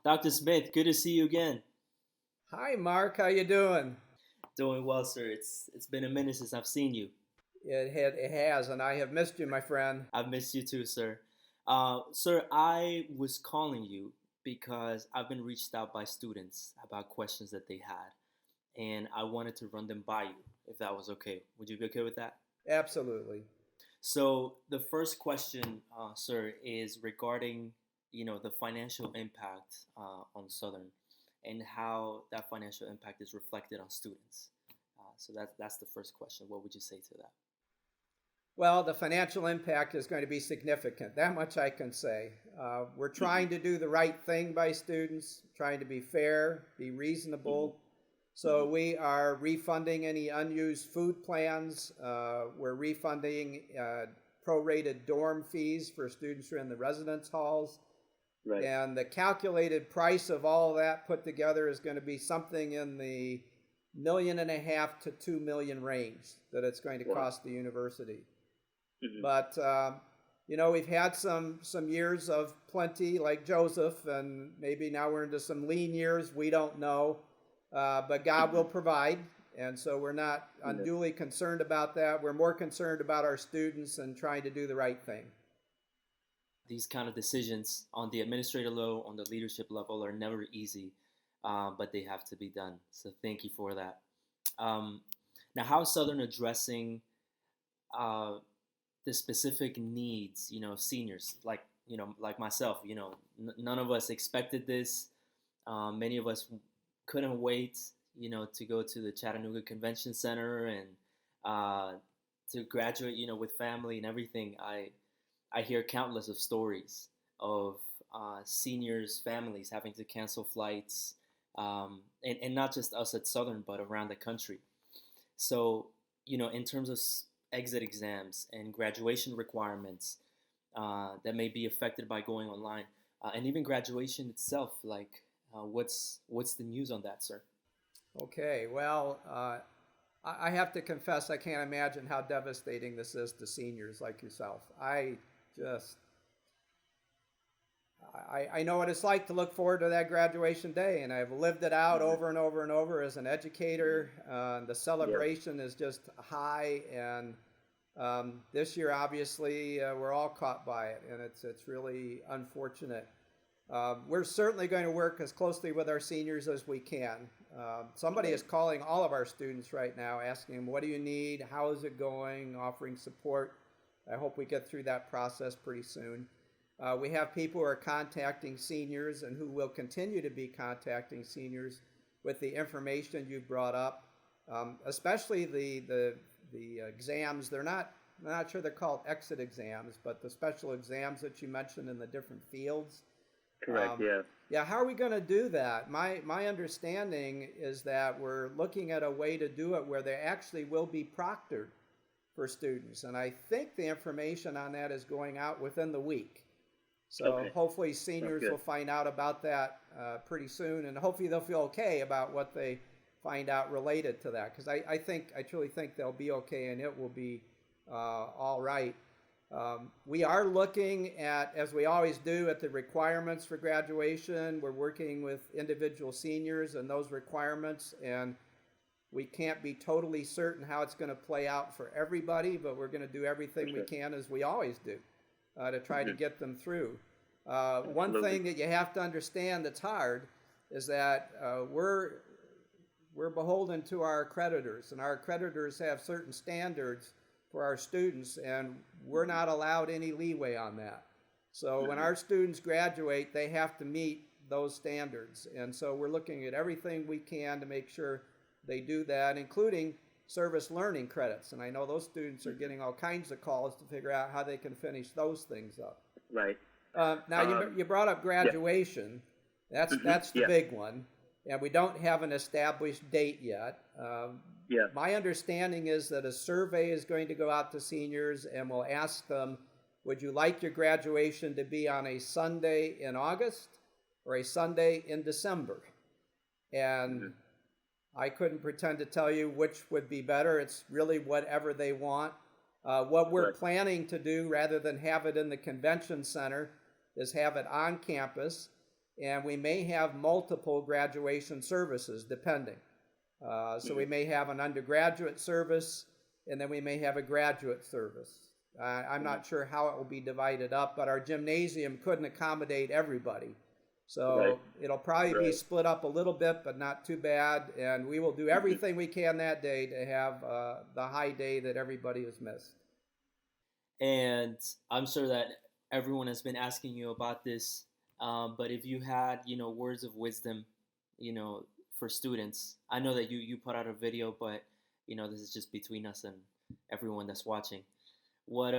Dr. Smith, good to see you again. Hi, Mark. How you doing? Doing well, sir. It's been a minute since I've seen you. It has, and I have missed you, my friend. I've missed you too, sir. Sir, I was calling you because I've been reached out by students about questions that they had, and I wanted to run them by you, if that was okay. Would you be okay with that? Absolutely. So the first question, sir, is regarding the financial impact on Southern and how that financial impact is reflected on students. So that's the first question. What would you say to that? Well, the financial impact is going to be significant. That much I can say. We're trying to do the right thing by students, trying to be fair, be Mm-hmm. reasonable. So we are refunding any unused food plans. We're refunding prorated dorm fees for students who are in the residence halls. Right. And the calculated price of all that put together is going to be something in the million and a half to 2 million range that it's going to Wow. cost the university. Mm-hmm. But we've had some years of plenty, like Joseph, and maybe now we're into some lean years. We don't know, but God Mm-hmm. will provide, and so we're not Yeah. unduly concerned about that. We're more concerned about our students and trying to do the right thing. These kind of decisions on the administrative level, on the leadership level, are never easy, but they have to be done. So thank you for that. Um, Now, how is Southern addressing uh, the specific needs, of seniors, like myself? None of us expected this. Many of us couldn't wait, to go to the Chattanooga Convention Center and uh, to graduate, with family and everything. I hear countless of stories of seniors, families having to cancel flights, and not just us at Southern, but around the country. So, in terms of exit exams and graduation requirements that may be affected by going online, and even graduation itself, like what's the news on that, sir? Okay, well, I have to confess, I can't imagine how devastating this is to seniors like yourself. Just, I know what it's like to look forward to that graduation day, and I've lived it out Mm-hmm. over and over and over as an educator. The Yeah. celebration is just high, and this year, obviously, we're all caught by it, and it's really unfortunate. We're certainly going to work as closely with our seniors as we can. Somebody Right. is calling all of our students right now, asking them, what do you need? How is it going? Offering support. I hope we get through that process pretty soon. We have people who are contacting seniors and who will continue to be contacting seniors with the information you brought up, especially the exams. I'm not sure they're called exit exams, but the special exams that you mentioned in the different fields. Correct. Um, Yeah. yeah, how are we going to do that? My understanding is that we're looking at a way to do it where they actually will be proctored for students, and I think the information on that is going out within the week. So Okay. hopefully Sounds seniors will good. find out about that pretty soon, and hopefully they'll feel okay about what they find out related to that. Because I truly think they'll be okay, and it will be all right. We are looking at, as we always do, at the requirements for graduation. We're working with individual seniors and those requirements, and we can't be totally certain how it's going to play out for everybody, but we're going to do For everything we sure. can, as we always do, to try to Hmm. get them through. One Absolutely. thing that you have to understand that's hard is that we're beholden to our creditors, and our creditors have certain standards for our students, and we're Hmm. not allowed any leeway on that. So when Hmm. our students graduate, they have to meet those standards, and so we're looking at everything we can to make sure they do that, including service learning credits. And I know those students are Hmm. getting all kinds of calls to figure out how they can finish those things up. Right. Now Um, you brought up yeah. graduation. Hmm. That's the Yeah. big one, and we don't have an established date yet. Yeah. My understanding is that a survey is going to go out to seniors, and we'll ask them, would you like your graduation to be on a Sunday in August or a Sunday in December? Hmm. And I couldn't pretend to tell you which would be better. It's really whatever they want. What we're Right. planning to do, rather than have it in the convention center, is have it on campus. and we may have multiple graduation services depending. So we may have an undergraduate service, and then we may have a graduate service. I'm not sure how it will be divided up, but our gymnasium couldn't accommodate everybody. So it'll probably be split up a little bit, but not too bad. And we will do everything we can that day to have the high day that everybody has missed. And I'm sure that everyone has been asking you about this. But if you had, words of wisdom, for students, I know that you put out a video, but this is just between us and everyone that's watching. What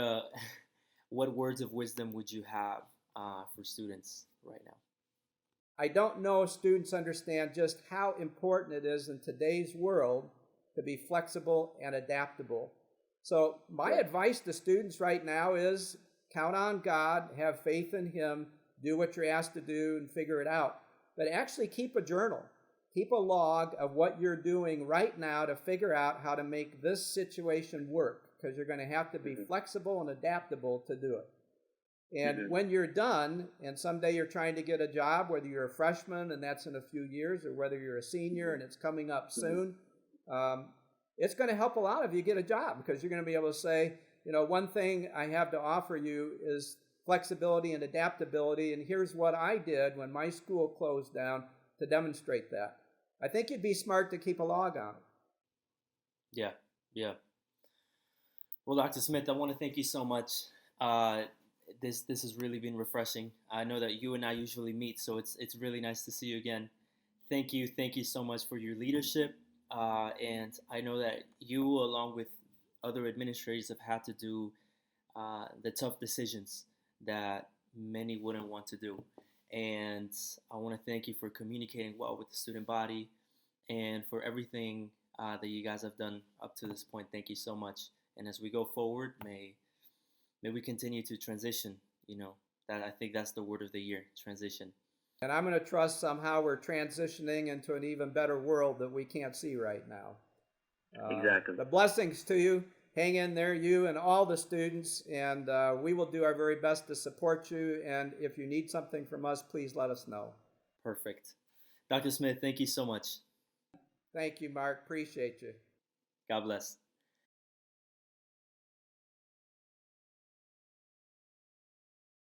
what words of wisdom would you have for students right now? I don't know if students understand just how important it is in today's world to be flexible and adaptable. So my advice to students right now is count on God, have faith in Him, do what you're asked to do and figure it out. But actually keep a journal. Keep a log of what you're doing right now to figure out how to make this situation work, because you're going to have to be flexible and adaptable to do it. And when you're done, and someday you're trying to get a job, whether you're a freshman and that's in a few years, or whether you're a senior and it's coming up soon, it's going to help a lot if you get a job, because you're going to be able to say, one thing I have to offer you is flexibility and adaptability, and here's what I did when my school closed down to demonstrate that. I think you'd be smart to keep a log on it. Yeah. Well, Dr. Smith, I want to thank you so much. This has really been refreshing. I know that you and I usually meet, so it's really nice to see you again. Thank you so much for your leadership. And I know that you, along with other administrators, have had to do the tough decisions that many wouldn't want to do. And I want to thank you for communicating well with the student body and for everything that you guys have done up to this point. Thank you so much. And as we go forward, may we continue to transition. That I think that's the word of the year, transition. And I'm going to trust somehow we're transitioning into an even better world that we can't see right now. Exactly. The blessings to you. Hang in there, you and all the students, and we will do our very best to support you. And if you need something from us, please let us know. Perfect. Dr. Smith, thank you so much. Thank you, Mark. Appreciate you. God bless.